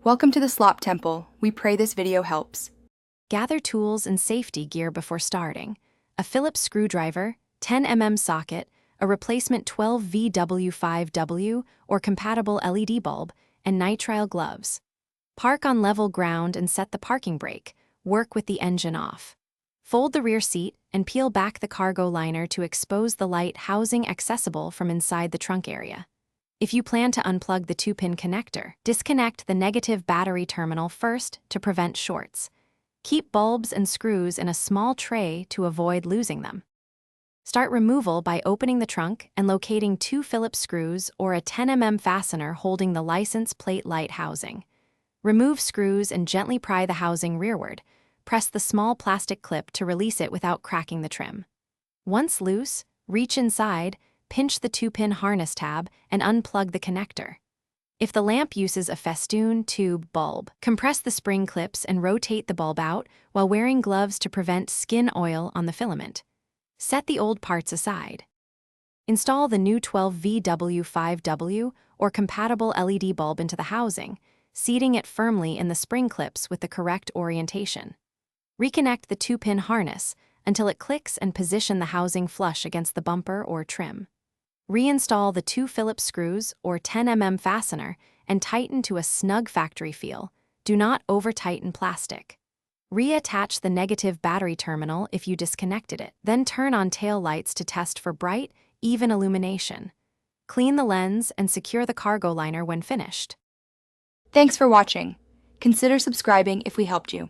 Welcome to the Slop Temple. We pray this video helps. Gather tools and safety gear before starting. A Phillips screwdriver, 10mm socket, a replacement 12VW5W or compatible LED bulb, and nitrile gloves. Park on level ground and set the parking brake. Work with the engine off. Fold the rear seat and peel back the cargo liner to expose the light housing accessible from inside the trunk area. If you plan to unplug the 2-pin connector, disconnect the negative battery terminal first to prevent shorts. Keep bulbs and screws in a small tray to avoid losing them. Start removal by opening the trunk and locating 2 Phillips screws or a 10mm fastener holding the license plate light housing. Remove screws and gently pry the housing rearward. Press the small plastic clip to release it without cracking the trim. Once loose, reach inside, pinch the 2-pin harness tab, and unplug the connector. If the lamp uses a festoon tube bulb, compress the spring clips and rotate the bulb out while wearing gloves to prevent skin oil on the filament. Set the old parts aside. Install the new 12VW5W or compatible LED bulb into the housing, seating it firmly in the spring clips with the correct orientation. Reconnect the 2-pin harness until it clicks and position the housing flush against the bumper or trim. Reinstall the 2 Phillips screws or 10mm fastener and tighten to a snug factory feel. Do not over-tighten plastic. Reattach the negative battery terminal if you disconnected it, then turn on tail lights to test for bright, even illumination. Clean the lens and secure the cargo liner when finished. Thanks for watching. Consider subscribing if we helped you.